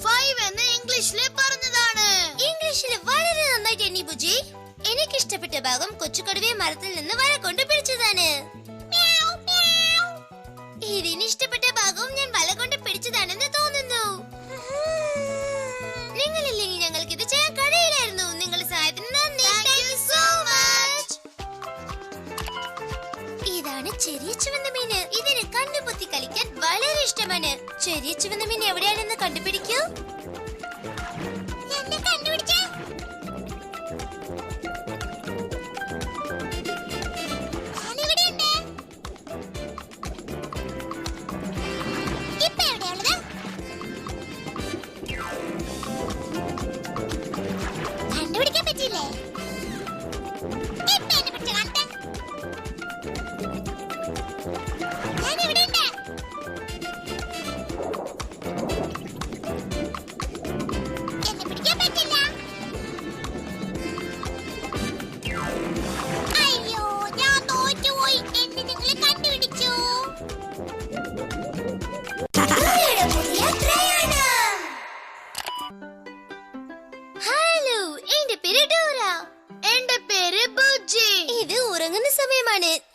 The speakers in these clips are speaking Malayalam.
5 എന്ന് ഇംഗ്ലീഷിൽ പറഞ്ഞതാണ്. ഇംഗ്ലീഷിൽ വളരെ നന്നായിട്ട് എണ്ണി ബുജി. എനിക്ക് ഇഷ്ടപ്പെട്ട ഭാഗം കൊച്ചുകടുവയെ മരത്തിൽ നിന്ന് വല കൊണ്ട് പിടിച്ചതാണ്. ഇതിന് ഇഷ്ടപ്പെട്ട ഭാഗവും ഞാൻ വല കൊണ്ട് പിടിച്ചതാണെന്ന് തോന്നുന്നു. നിങ്ങളില്ലെങ്കിൽ ഞങ്ങൾക്ക് ഇത് ചെയ്യാൻ കഴിയില്ലായിരുന്നു. നിങ്ങളുടെ സഹായത്തിന് നന്ദി. ഇതാണ് ചെറിയ ചുവന്ന മീന്. ഇതിന് കണ്ണുപൊത്തി കളിക്കാൻ വളരെ ഇഷ്ടമാണ്. ചെറിയ ചുവന്ന മീൻ എവിടെയാണെന്ന് കണ്ടുപിടിക്കൂ. കണ്ടുപിടിക്കാൻ പറ്റില്ലേ?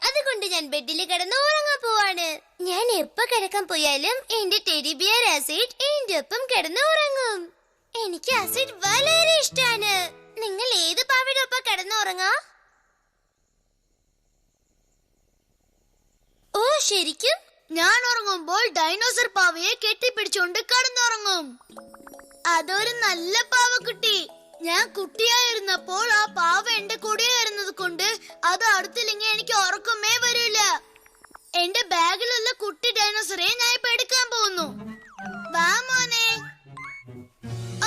അതുകൊണ്ട് ഞാൻ ബെഡിൽ കിടന്ന് ഉറങ്ങാൻ പോവാണ്. ഞാൻ എപ്പോ കിടക്കാൻ പോയാലും എന്റെ ടെഡി ബിയർ ആസിഡ് എന്റെ ഒപ്പം കിടന്ന് ഉറങ്ങും. എനിക്ക് ആസിഡ് വളരെ ഇഷ്ടാണ്. നിങ്ങൾ ഏത് പാവയുടെ ഒപ്പം കിടന്ന് ഉറങ്ങാ? ഓ ശരിക്കും? ഞാൻ ഉറങ്ങുമ്പോൾ ഡൈനോസർ പാവയെ കെട്ടിപ്പിടിച്ചുകൊണ്ട് കിടന്നുറങ്ങും. അതൊരു നല്ല പാവക്കുട്ടി. ഞാൻ കുട്ടിയായിരുന്നപ്പോൾ ആ പാവ എന്റെ കൂടെയായിരുന്നത് കൊണ്ട് അത് അടുത്തില്ലെങ്കിൽ എനിക്ക് ഉറക്കമേ വരില്ല. എന്റെ ബാഗിലുള്ള കുട്ടി ഡൈനോസറെ ഞാൻ ഇപ്പൊ എടുക്കാൻ പോകുന്നു. വാ മോനെ.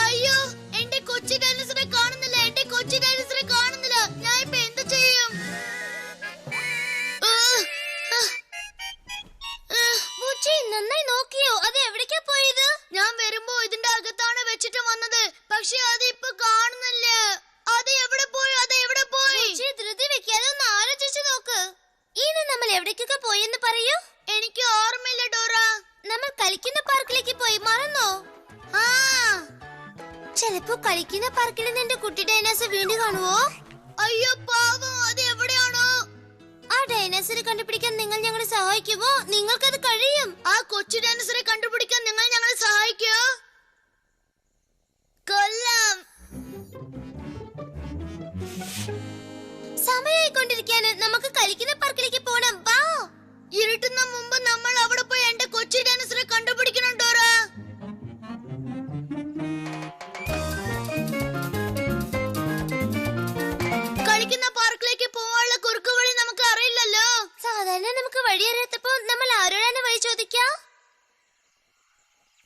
അയ്യോ, എന്റെ കൊച്ചു ഡൈനോസറെ കാണുന്നില്ല. എന്റെ കൊച്ചു ഡൈനോസറെ കാണുന്നില്ല. ഞാൻ ഇപ്പൊ എന്ത് ചെയ്യും? നന്നായി നോക്കിയോ? അത് എവിടേക്കാ പോയത്? ഞാൻ വരുമ്പോ ഇതിന്റെ അകത്താണ് വെച്ചിട്ട് വന്നത്. പക്ഷെ അത് ഇപ്പൊ കാണുന്നില്ല. അത് എവിടെ പോയി? അത് എവിടെ പോയി? ധൃതി വെക്കാതെ ഒന്ന് ആലോചിച്ചു നോക്ക്. ഇനി നമ്മൾ എവിടേക്കൊക്കെ പോയെന്ന് പറയൂ. എനിക്ക് ഓർമ്മയില്ല ഡോറ. നമ്മൾ കളിക്കുന്ന പാർക്കിലേക്ക് പോയി. മറന്നോ? ആ, ചിലപ്പോ കളിക്കുന്ന പാർക്കിൽ നിന്ന് എന്റെ കുട്ടി ഡൈനോസർ വീണ്ടും കാണുവോ? അയ്യോ പാവം, അത് എവിടെയാണോ? ആ ഡൈനോസറെ കണ്ടുപിടിക്കാൻ നിങ്ങൾ ഞങ്ങളെ സഹായിക്കുമോ? നിങ്ങൾക്കത് കഴിയും. ആ കൊച്ചു ഡൈനോസറെ കണ്ടുപിടിക്കാൻ നിങ്ങൾ ഞങ്ങളെ സഹായിക്കോ? കൊല്ലാം. സമയമായിക്കൊണ്ടിരിക്കാന് നമുക്ക് കളിക്കുന്ന പാർക്കിലേക്ക് പോണം. വാ. ഇരുട്ടുന്ന മുമ്പ് നമ്മൾ അവിടെ പോയി എന്റെ കൊച്ചു ഡൈനോസറെ കണ്ടുപിടിക്കണം ഡോറ. കളിക്കുന്ന പാർക്കിലേക്ക് പോവാനുള്ള കുറുക്കു വഴി നമുക്ക് അറിയില്ലല്ലോ. സാധാരണ നമുക്ക് വഴി അറിയാത്തപ്പോ നമ്മൾ ആരോടാണ് വഴി ചോദിക്കാ?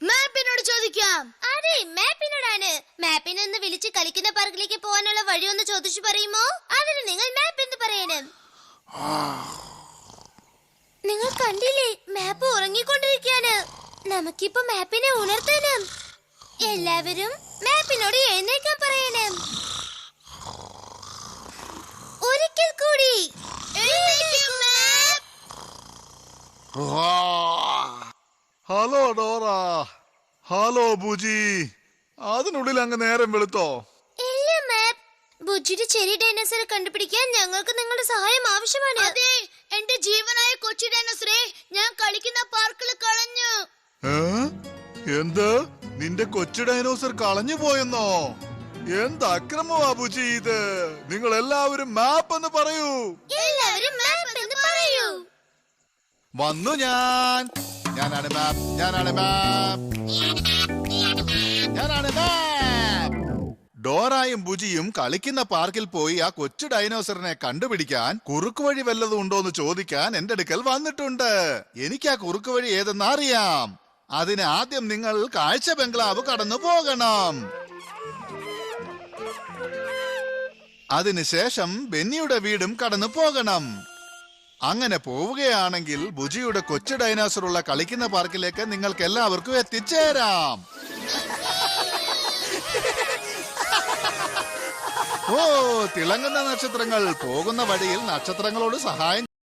മാപ്പിനോട് ചോദിക്കാം. അതെ, മാപ്പിനോടാണ്. മാപ്പിനൊന്ന് വിളിച്ച് കളിക്കുന്ന പാർക്കിലേക്ക് പോകാനുള്ള വഴി ഒന്ന് ചോദിച്ചു പറയുമോ? അതിന് നിങ്ങൾ മാപ്പ് എന്ന് പറയണം. നിങ്ങൾ കണ്ടില്ലേ, മാപ്പ് ഉറങ്ങിക്കൊണ്ടിരിക്കാണ്. നമുക്കിപ്പോ മാപ്പിനെ ഉണർത്തണം. എല്ലാവരും മാപ്പിനോട് എഴുന്നേക്കാൻ പറയണം. ഒരിക്കൽ കൂടി. Hello Dora. ഹലോ ബുജി. അതിനുള്ളിൽ അങ്ങ് നേരം വെളുത്തോ? ഇല്ല മാപ്പ്. ബുജിയുടെ ചെറിയ ഡൈനോസറെ കണ്ടുപിടിക്കാൻ ഞങ്ങൾക്ക് നിങ്ങളുടെ സഹായം ആവശ്യമാണ്. അതെ, എന്റെ ജീവനായ കൊച്ചു ഡൈനോസറെ ഞാൻ കളിക്കുന്ന പാർക്കിൽ കളഞ്ഞു. എന്ത്? നിന്റെ കൊച്ചു ഡൈനോസർ കളഞ്ഞു പോയെന്നോ? എന്ത് അക്രമമാ ബുജി ഇത്? നിങ്ങൾ എല്ലാവരും മാപ്പ് എന്ന് പറയൂ. എല്ലാവരും മാപ്പ് എന്ന് പറയൂ. വന്നു ഞാനാണ് മാപ്പ്. ഞാനാണ് മാപ്പ്. ഡോറായും ബുജിയും കളിക്കുന്ന പാർക്കിൽ പോയി ആ കൊച്ചു ഡൈനോസറിനെ കണ്ടുപിടിക്കാൻ കുറുക്കു വഴി വല്ലതും ഉണ്ടോന്ന് ചോദിക്കാൻ എന്റെ അടുക്കൽ വന്നിട്ടുണ്ട്. എനിക്ക് ആ കുറുക്കു വഴി ഏതെന്ന് അറിയാം. അതിന് ആദ്യം നിങ്ങൾ കാഴ്ച ബംഗ്ലാവ് കടന്നു പോകണം. അതിനുശേഷം ബെന്നിയുടെ വീടും കടന്നു പോകണം. അങ്ങനെ പോവുകയാണെങ്കിൽ ബുജിയുടെ കൊച്ചു ഡൈനോസർ ഉള്ള കളിക്കുന്ന പാർക്കിലേക്ക് നിങ്ങൾക്ക് എല്ലാവർക്കും എത്തിച്ചേരാം. ഓ, തിളങ്ങുന്ന നക്ഷത്രങ്ങൾ. പോകുന്ന വഴിയിൽ നക്ഷത്രങ്ങളോട് സഹായം